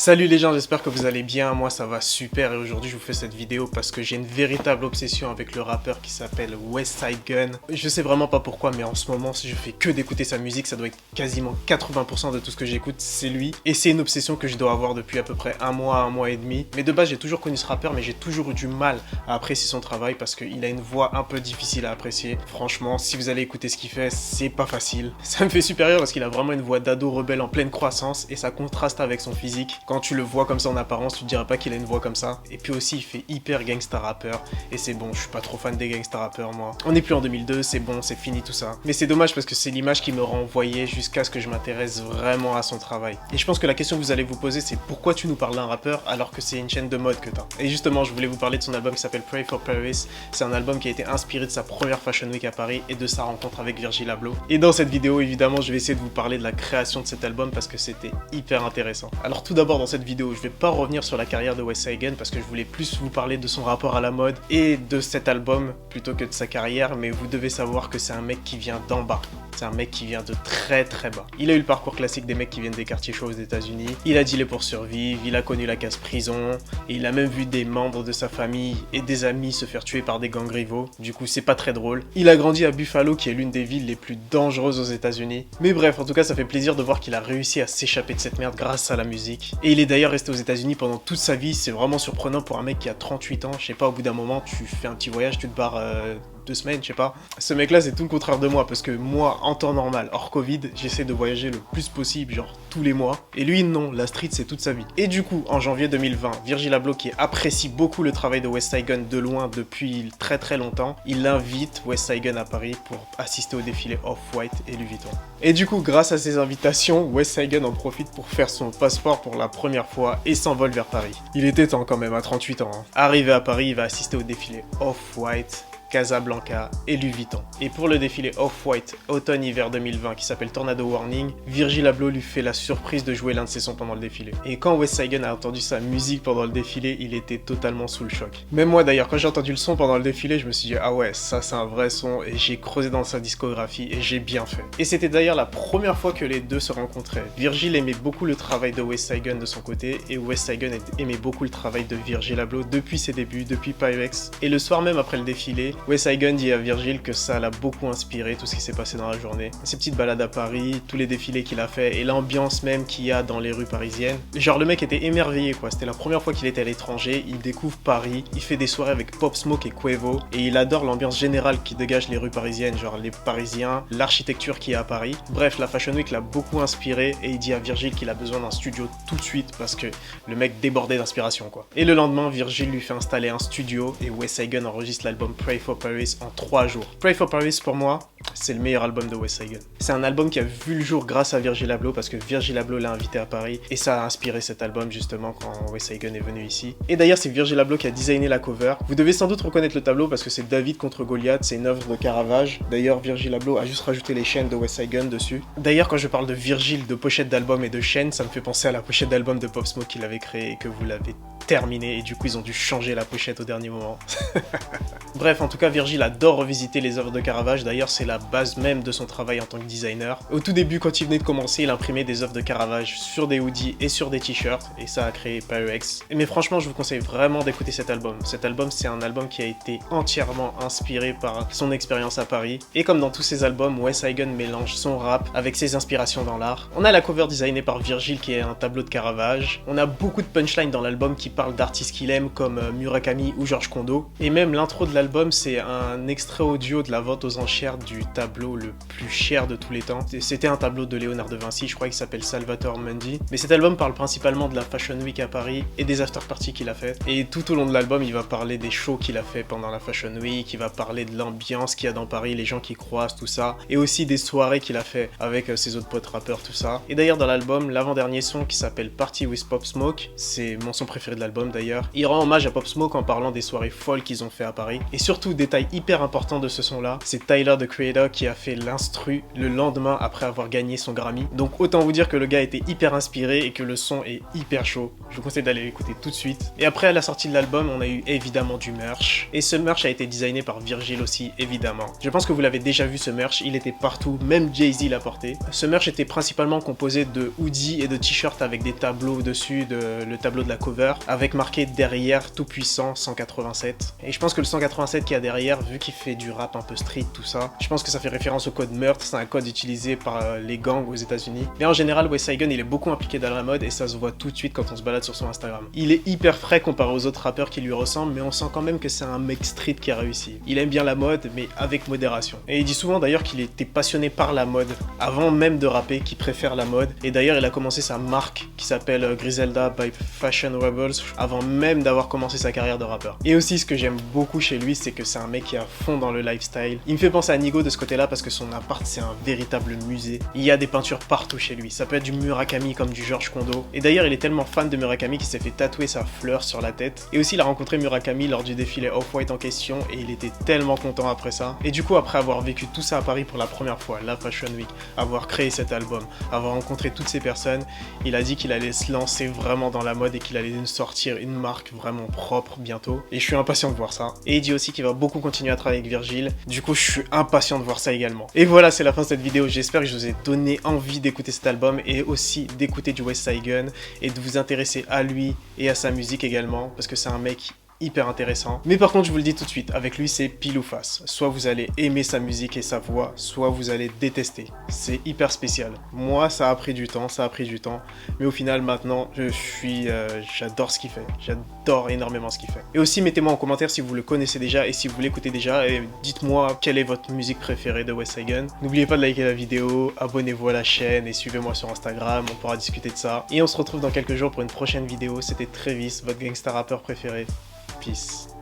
Salut les gens, j'espère que vous allez bien, moi ça va super et aujourd'hui je vous fais cette vidéo parce que j'ai une véritable obsession avec le rappeur qui s'appelle Westside Gunn. Je sais vraiment pas pourquoi mais en ce moment si je fais que d'écouter sa musique, ça doit être quasiment 80% de tout ce que j'écoute, c'est lui. Et c'est une obsession que je dois avoir depuis à peu près un mois et demi. Mais de base j'ai toujours connu ce rappeur mais j'ai toujours eu du mal à apprécier son travail parce qu'il a une voix un peu difficile à apprécier. Franchement, si vous allez écouter ce qu'il fait, c'est pas facile. Ça me fait super rire parce qu'il a vraiment une voix d'ado rebelle en pleine croissance et ça contraste avec son physique. Quand tu le vois comme ça en apparence, tu te diras pas qu'il a une voix comme ça. Et puis aussi, il fait hyper gangsta rappeur. Et c'est bon, je suis pas trop fan des gangsta rappeurs, moi. On n'est plus en 2002, c'est bon, c'est fini tout ça. Mais c'est dommage parce que c'est l'image qui me renvoyait jusqu'à ce que je m'intéresse vraiment à son travail. Et je pense que la question que vous allez vous poser, c'est pourquoi tu nous parles d'un rappeur alors que c'est une chaîne de mode que t'as. Et justement, je voulais vous parler de son album qui s'appelle Pray for Paris. C'est un album qui a été inspiré de sa première Fashion Week à Paris et de sa rencontre avec Virgil Abloh. Et dans cette vidéo, évidemment, je vais essayer de vous parler de la création de cet album parce que c'était hyper intéressant. Alors tout d'abord, dans cette vidéo, je vais pas revenir sur la carrière de Westside Gunn parce que je voulais plus vous parler de son rapport à la mode et de cet album plutôt que de sa carrière, mais vous devez savoir que c'est un mec qui vient d'en bas. C'est un mec qui vient de très bas. Il a eu le parcours classique des mecs qui viennent des quartiers chauds aux États-Unis. Il a dealé pour survivre, il a connu la casse prison, et il a même vu des membres de sa famille et des amis se faire tuer par des gangs rivaux. Du coup, c'est pas très drôle. Il a grandi à Buffalo, qui est l'une des villes les plus dangereuses aux États-Unis. Mais bref, en tout cas, ça fait plaisir de voir qu'il a réussi à s'échapper de cette merde grâce à la musique. Et il est d'ailleurs resté aux États-Unis pendant toute sa vie. C'est vraiment surprenant pour un mec qui a 38 ans. Je sais pas, au bout d'un moment, tu fais un petit voyage, tu te barres 2 semaines, je sais pas. Ce mec là c'est tout le contraire de moi parce que moi en temps normal, hors Covid, j'essaie de voyager le plus possible, genre tous les mois. Et lui non, la street c'est toute sa vie. Et du coup, en janvier 2020, Virgil Abloh qui apprécie beaucoup le travail de Westside Gunn de loin depuis très longtemps, il invite Westside Gunn à Paris pour assister au défilé Off-White et Louis Vuitton. Et du coup, grâce à ces invitations, Westside Gunn en profite pour faire son passeport pour la première fois et s'envole vers Paris. Il était temps quand même à 38 ans. Arrivé à Paris, il va assister au défilé Off-White, Casablanca et Louis Vuitton. Et pour le défilé Off-White automne-hiver 2020 qui s'appelle Tornado Warning, Virgil Abloh lui fait la surprise de jouer l'un de ses sons pendant le défilé. Et quand Westside Gunn a entendu sa musique pendant le défilé, il était totalement sous le choc. Même moi d'ailleurs, quand j'ai entendu le son pendant le défilé, je me suis dit ah ouais, ça c'est un vrai son et j'ai creusé dans sa discographie et j'ai bien fait. Et c'était d'ailleurs la première fois que les deux se rencontraient. Virgil aimait beaucoup le travail de Westside Gunn de son côté et Westside Gunn aimait beaucoup le travail de Virgil Abloh depuis ses débuts, depuis Pyrex. Et le soir même après le défilé, Westside Gunn dit à Virgil que ça l'a beaucoup inspiré, tout ce qui s'est passé dans la journée. Ses petites balades à Paris, tous les défilés qu'il a fait et l'ambiance même qu'il y a dans les rues parisiennes. Genre le mec était émerveillé quoi, c'était la première fois qu'il était à l'étranger, il découvre Paris, il fait des soirées avec Pop Smoke et Quavo et il adore l'ambiance générale qui dégage les rues parisiennes, genre les Parisiens, l'architecture qui est à Paris. Bref, la Fashion Week l'a beaucoup inspiré et il dit à Virgil qu'il a besoin d'un studio tout de suite parce que le mec débordait d'inspiration quoi. Et le lendemain, Virgil lui fait installer un studio et Westside Gunn enregistre l'album Pray for Paris en 3 jours. Pray for Paris pour moi, c'est le meilleur album de Westside Gunn. C'est un album qui a vu le jour grâce à Virgil Abloh parce que Virgil Abloh l'a invité à Paris et ça a inspiré cet album justement quand Westside Gunn est venu ici. Et d'ailleurs c'est Virgil Abloh qui a designé la cover. Vous devez sans doute reconnaître le tableau parce que c'est David contre Goliath, c'est une œuvre de Caravage. D'ailleurs Virgil Abloh a juste rajouté les chaînes de Westside Gunn dessus. D'ailleurs quand je parle de Virgil, de pochette d'album et de chaînes, ça me fait penser à la pochette d'album de Pop Smoke qu'il avait créé et que vous l'avez terminé et du coup ils ont dû changer la pochette au dernier moment. Bref, en tout cas Virgil adore revisiter les œuvres de Caravage, d'ailleurs c'est la base même de son travail en tant que designer. Au tout début quand il venait de commencer, il imprimait des œuvres de Caravage sur des hoodies et sur des t-shirts et ça a créé Pyrex. Mais franchement je vous conseille vraiment d'écouter cet album. Cet album c'est un album qui a été entièrement inspiré par son expérience à Paris et comme dans tous ses albums, Westside Gunn mélange son rap avec ses inspirations dans l'art. On a la cover designée par Virgil qui est un tableau de Caravage, on a beaucoup de punchlines dans l'album qui parle d'artistes qu'il aime comme Murakami ou Georges Condo. Et même l'intro de l'album, c'est un extrait audio de la vente aux enchères du tableau le plus cher de tous les temps. C'était un tableau de Léonard de Vinci, je crois qu'il s'appelle Salvatore Mundi. Mais cet album parle principalement de la Fashion Week à Paris et des after-parties qu'il a fait. Et tout au long de l'album, il va parler des shows qu'il a fait pendant la Fashion Week, il va parler de l'ambiance qu'il y a dans Paris, les gens qui croisent, tout ça. Et aussi des soirées qu'il a fait avec ses autres potes rappeurs, tout ça. Et d'ailleurs dans l'album, l'avant-dernier son qui s'appelle Party with Pop Smoke, c'est mon son préféré de l'album. l'album d'ailleurs. Il rend hommage à Pop Smoke en parlant des soirées folles qu'ils ont fait à Paris. Et surtout, détail hyper important de ce son-là, c'est Tyler the Creator qui a fait l'instru le lendemain après avoir gagné son Grammy. Donc autant vous dire que le gars était hyper inspiré et que le son est hyper chaud. Je vous conseille d'aller l'écouter tout de suite. Et après, à la sortie de l'album, on a eu évidemment du merch. Et ce merch a été designé par Virgil aussi, évidemment. Je pense que vous l'avez déjà vu ce merch, il était partout, même Jay-Z l'a porté. Ce merch était principalement composé de hoodies et de t-shirts avec des tableaux dessus, le tableau de la cover, avec marqué derrière tout puissant 187. Et je pense que le 187 qu'il y a derrière, vu qu'il fait du rap un peu street, tout ça, je pense que ça fait référence au code meurtre, c'est un code utilisé par les gangs aux États-Unis. Mais en général, West Side Gun, il est beaucoup impliqué dans la mode et ça se voit tout de suite quand on se balade sur son Instagram. Il est hyper frais comparé aux autres rappeurs qui lui ressemblent, mais on sent quand même que c'est un mec street qui a réussi. Il aime bien la mode, mais avec modération. Et il dit souvent d'ailleurs qu'il était passionné par la mode, avant même de rapper, qu'il préfère la mode. Et d'ailleurs, il a commencé sa marque qui s'appelle Griselda by Fashion Rebels, avant même d'avoir commencé sa carrière de rappeur. Et aussi, ce que j'aime beaucoup chez lui, c'est que c'est un mec qui est à fond dans le lifestyle. Il me fait penser à Nigo de ce côté-là parce que son appart, c'est un véritable musée. Il y a des peintures partout chez lui. Ça peut être du Murakami comme du George Kondo. Et d'ailleurs, il est tellement fan de Murakami qu'il s'est fait tatouer sa fleur sur la tête. Et aussi, il a rencontré Murakami lors du défilé Off-White en question et il était tellement content après ça. Et du coup, après avoir vécu tout ça à Paris pour la première fois, la Fashion Week, avoir créé cet album, avoir rencontré toutes ces personnes, il a dit qu'il allait se lancer vraiment dans la mode et qu'il allait nous sortir une marque vraiment propre bientôt. Et je suis impatient de voir ça. Et il dit aussi qu'il va beaucoup continuer à travailler avec Virgil. Du coup, je suis impatient de voir ça également. Et voilà, c'est la fin de cette vidéo. J'espère que je vous ai donné envie d'écouter cet album et aussi d'écouter du West Side Gun et de vous intéresser à lui et à sa musique également parce que c'est un mec hyper intéressant. Mais par contre, je vous le dis tout de suite, avec lui, c'est pile ou face. Soit vous allez aimer sa musique et sa voix, soit vous allez détester. C'est hyper spécial. Moi, ça a pris du temps, mais au final, maintenant, j'adore ce qu'il fait. J'adore énormément ce qu'il fait. Et aussi, mettez-moi en commentaire si vous le connaissez déjà et si vous l'écoutez déjà, et dites-moi quelle est votre musique préférée de West Side Gun. N'oubliez pas de liker la vidéo, abonnez-vous à la chaîne et suivez-moi sur Instagram, on pourra discuter de ça. Et on se retrouve dans quelques jours pour une prochaine vidéo. C'était Travis, votre gangsta rappeur préféré. Peace.